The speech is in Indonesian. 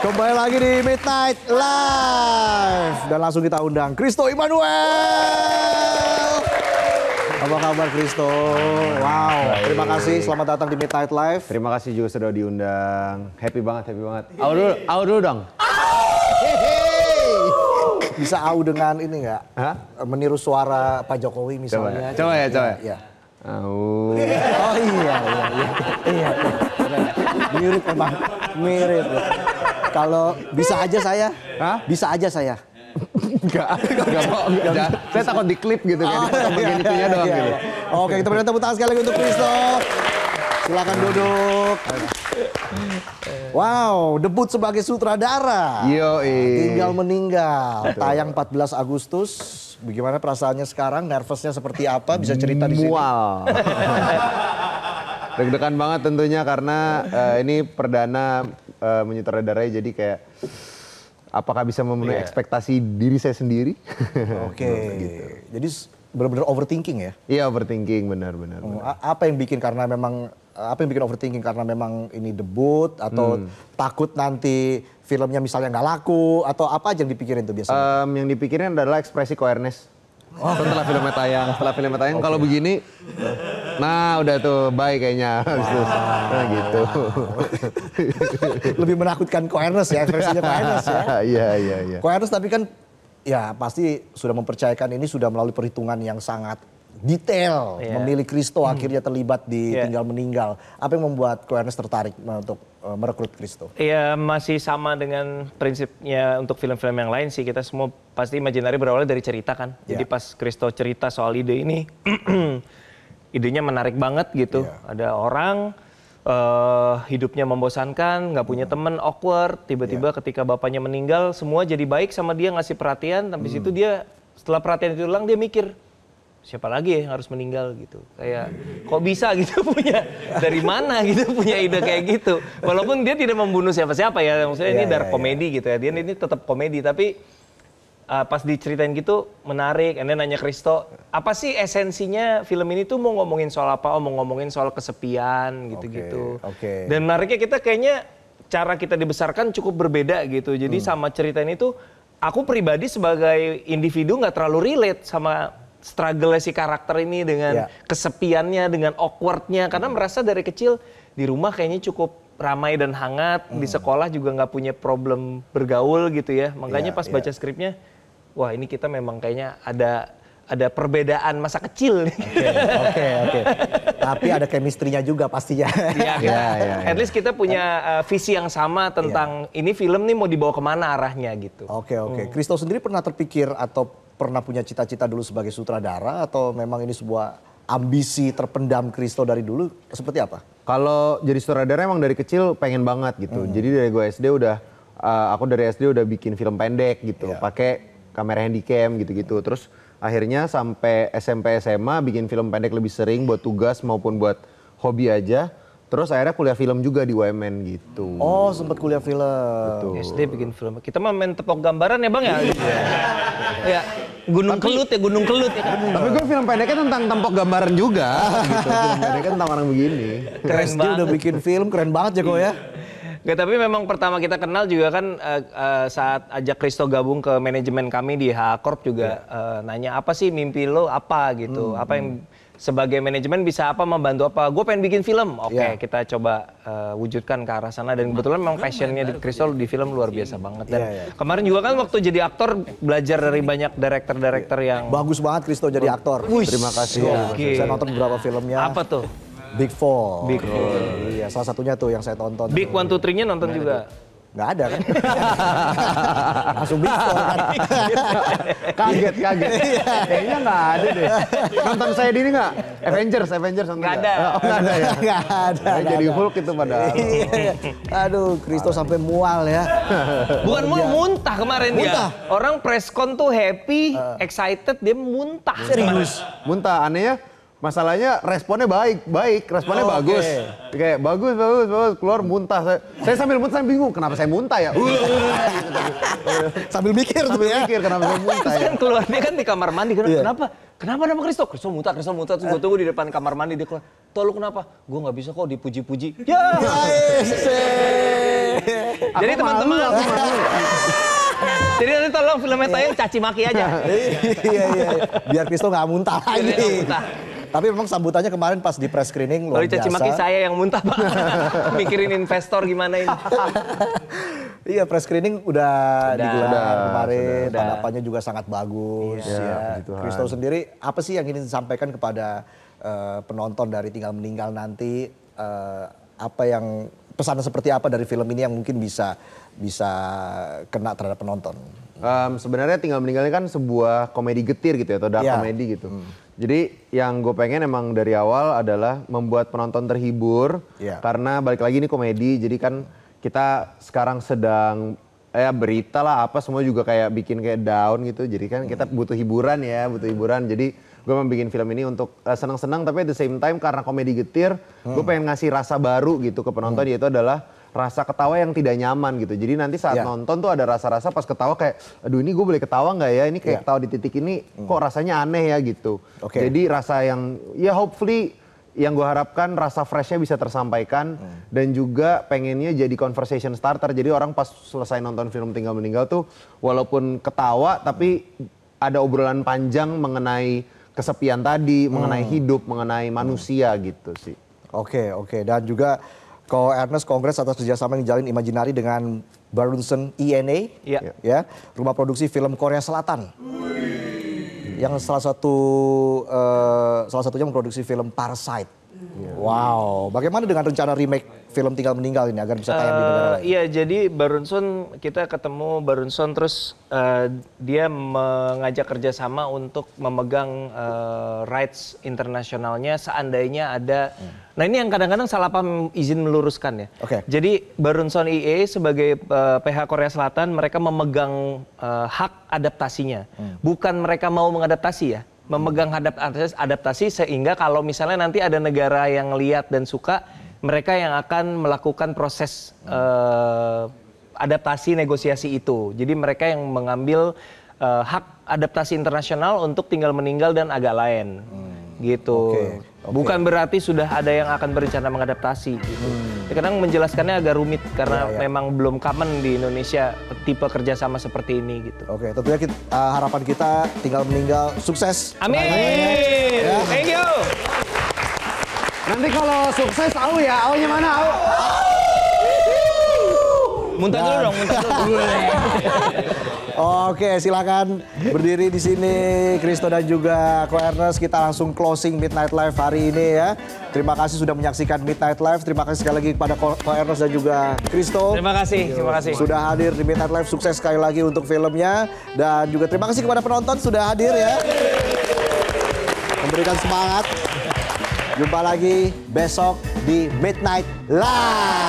Kembali lagi di Midnight Live. Dan langsung kita undang Christo Immanuel. Apa kabar Christo? Wow, terima kasih. Selamat datang di Midnight Live. Terima kasih juga sudah diundang. Happy banget, happy banget. Au dulu dong. Bisa au dengan ini nggak? Meniru suara Pak Jokowi misalnya. Coba ya. Ya. Au. Oh iya. Mirip emang, mirip. Kalau bisa aja saya, bisa aja saya. Enggak mau. Saya takut di klip gitu kan. Bagian itunya doang gitu. Oke, kita berikan tepuk tangan sekali lagi untuk Christo. Silakan duduk. Wow, debut sebagai sutradara. Tinggal meninggal. Tayang 14 Agustus. Bagaimana perasaannya sekarang? Nervousnya seperti apa? Bisa cerita di sini? Mual. Deg-degan banget tentunya karena ini perdana menyutradarai, jadi kayak apakah bisa memenuhi ekspektasi diri saya sendiri? Oke. Gitu. Jadi benar-benar overthinking ya? Iya, overthinking benar. Apa yang bikin overthinking karena memang ini debut atau takut nanti filmnya misalnya nggak laku atau apa aja yang dipikirin tuh biasanya? Yang dipikirin adalah ekspresi awareness. Setelah filmnya tayang, kalau begini, nah udah tuh baik kayaknya. Nah gitu. Lebih menakutkan Koernes ya, ekspresinya Koernes ya. Iya. Koernes tapi kan ya pasti sudah mempercayakan ini sudah melalui perhitungan yang sangat detail. Memilih Christo akhirnya terlibat di Tinggal Meninggal. Apa yang membuat Koernes tertarik untuk merekrut Christo? Iya, masih sama dengan prinsipnya untuk film-film yang lain sih. Kita semua pasti Imaginary berawal dari cerita kan. Jadi pas Christo cerita soal ide ini, idenya menarik banget gitu. Ada orang hidupnya membosankan, nggak punya temen, awkward. Tiba-tiba ketika bapaknya meninggal, semua jadi baik sama dia, ngasih perhatian. Habis itu dia setelah perhatian itu hilang, dia mikir, siapa lagi yang harus meninggal gitu. Kayak kok bisa gitu punya, dari mana gitu punya ide kayak gitu. Walaupun dia tidak membunuh siapa-siapa ya, maksudnya ini dark komedi gitu ya. Dia ini tetap komedi, tapi pas diceritain gitu menarik. And then nanya Christo, apa sih esensinya film ini tuh mau ngomongin soal apa? Oh, mau ngomongin soal kesepian gitu-gitu. Dan menariknya kita kayaknya cara kita dibesarkan cukup berbeda gitu. Jadi sama cerita ini tuh aku pribadi sebagai individu nggak terlalu relate sama struggle si karakter ini dengan kesepiannya, dengan awkwardnya. Karena merasa dari kecil di rumah kayaknya cukup ramai dan hangat. Di sekolah juga nggak punya problem bergaul gitu ya. Makanya pas baca skripnya, wah ini kita memang kayaknya ada perbedaan masa kecil. Oke. Tapi ada chemistry-nya juga pastinya. Iya. At least kita punya visi yang sama tentang ini film nih mau dibawa kemana arahnya gitu. Oke. Christo sendiri pernah terpikir atau pernah punya cita-cita dulu sebagai sutradara atau memang ini sebuah ambisi terpendam Christo dari dulu seperti apa? Kalau jadi sutradara emang dari kecil pengen banget gitu. Jadi dari gue SD aku dari SD udah bikin film pendek gitu, pakai kamera handycam gitu-gitu. Terus akhirnya sampai SMP SMA bikin film pendek lebih sering buat tugas maupun buat hobi aja. Terus akhirnya kuliah film juga di UMN gitu. Oh, sempat kuliah film. Betul. SD bikin film. Kita mah main tepok gambaran ya Bang ya? Ya, Gunung Kelut ya. Tapi gue film pendeknya tentang tempok gambaran juga gitu. Film pendeknya tentang orang begini. Keren banget. Dia udah bikin film, keren banget ya kok ya. Nggak, tapi memang pertama kita kenal juga kan saat ajak Christo gabung ke manajemen kami di H Corp juga nanya apa sih mimpi lo apa gitu. Apa yang sebagai manajemen bisa apa membantu apa. Gue pengen bikin film. Oke, kita coba wujudkan ke arah sana. Dan kebetulan memang passionnya di Christo di film luar biasa banget. Dan kemarin juga kan waktu jadi aktor belajar dari banyak director yang... Bagus banget Christo jadi aktor. Terima kasih. Saya nonton beberapa filmnya. Apa tuh? Big Four. Iya, salah satunya tuh yang saya tonton. Big 1, 2, 3-nya nonton juga. Nggak ada kan? Langsung Big Four kan? Kaget. Kayaknya nggak ada deh. Nonton saya di ini nggak? Avengers nonton nggak ada. Oh, nggak ada ya? Nggak ada. Jadi Hulk itu padahal. Aduh, Christo sampai mual ya. Bukan muntah kemarin Muntah? dia. Orang press con tuh happy, excited, dia muntah. Serius? Muntah, anehnya. Masalahnya responnya baik, responnya bagus. Kayak bagus, keluar muntah. Saya sambil muntah, saya bingung kenapa saya muntah ya. Sambil mikir tuh ya. Mikir kenapa saya muntah ya. Kan keluar dia kan di kamar mandi, kenapa nama Christo? Christo muntah, terus gue tunggu di depan kamar mandi, dia keluar. Toh lu kenapa? Gue nggak bisa kok dipuji-puji. Ya. Jadi teman-teman. Jadi nanti tolong filmnya tayang caci maki aja. Iya. Biar Kristo nggak muntah lagi. Tapi memang sambutannya kemarin pas di press screening luar biasa. Caci maki saya yang muntah, Pak. Mikirin investor gimana ini. Iya, press screening udah digelar kemarin. Tanggapannya juga sangat bagus. Ya. Kristo sendiri apa sih yang ingin disampaikan kepada penonton dari Tinggal Meninggal nanti? Apa yang pesan seperti apa dari film ini yang mungkin bisa kena terhadap penonton? Sebenarnya Tinggal Meninggal ini kan sebuah komedi getir gitu ya, atau dark komedi gitu. Jadi yang gue pengen emang dari awal adalah membuat penonton terhibur. Karena balik lagi ini komedi, jadi kan kita sekarang sedang berita lah apa semua juga kayak bikin kayak down gitu. Jadi kan kita butuh hiburan ya, Jadi gue mau bikin film ini untuk senang-senang, tapi at the same time karena komedi getir, gue pengen ngasih rasa baru gitu ke penonton, yaitu adalah rasa ketawa yang tidak nyaman gitu. Jadi nanti saat nonton tuh ada rasa-rasa pas ketawa kayak, aduh ini gue boleh ketawa nggak ya? Ini kayak ketawa di titik ini kok rasanya aneh ya gitu. Jadi rasa yang ya hopefully yang gue harapkan rasa freshnya bisa tersampaikan dan juga pengennya jadi conversation starter. Jadi orang pas selesai nonton film Tinggal Meninggal tuh walaupun ketawa tapi ada obrolan panjang mengenai kesepian tadi, mengenai hidup, mengenai manusia gitu sih. Oke. Dan juga Ko Ernest kongres atas kerjasama yang dijalin Imaginary dengan Barunson ENA, ya, rumah produksi film Korea Selatan, yang salah satunya memproduksi film Parasite. Wow, bagaimana dengan rencana remake film Tinggal Meninggal ini agar bisa tayang di negara lain? Iya, jadi Barunson, kita ketemu Barunson terus dia mengajak kerjasama untuk memegang rights internasionalnya seandainya ada. Nah ini yang kadang-kadang salah paham, izin meluruskan ya. Jadi Barunson EA sebagai PH Korea Selatan, mereka memegang hak adaptasinya. Bukan mereka mau mengadaptasi ya. Memegang adaptasi sehingga kalau misalnya nanti ada negara yang lihat dan suka, mereka yang akan melakukan proses adaptasi negosiasi itu. Jadi mereka yang mengambil hak adaptasi internasional untuk Tinggal Meninggal dan agak lain. Gitu. Bukan berarti sudah ada yang akan berencana mengadaptasi gitu. Kadang menjelaskannya agak rumit karena memang belum common di Indonesia tipe kerjasama seperti ini gitu. Tentunya harapan kita Tinggal Meninggal sukses. Amin. Thank you. Nanti kalau sukses Au ya, Au-nya mana Au? Muntah dulu dong, muntah dulu. Oke, silakan berdiri di sini Kristo dan juga Ko Ernest. Kita langsung closing Midnight Live hari ini ya. Terima kasih sudah menyaksikan Midnight Live. Terima kasih sekali lagi kepada Ko Ernest dan juga Kristo. Terima kasih. Sudah hadir di Midnight Live. Sukses sekali lagi untuk filmnya. Dan juga terima kasih kepada penonton sudah hadir ya. Memberikan semangat. Jumpa lagi besok di Midnight Live.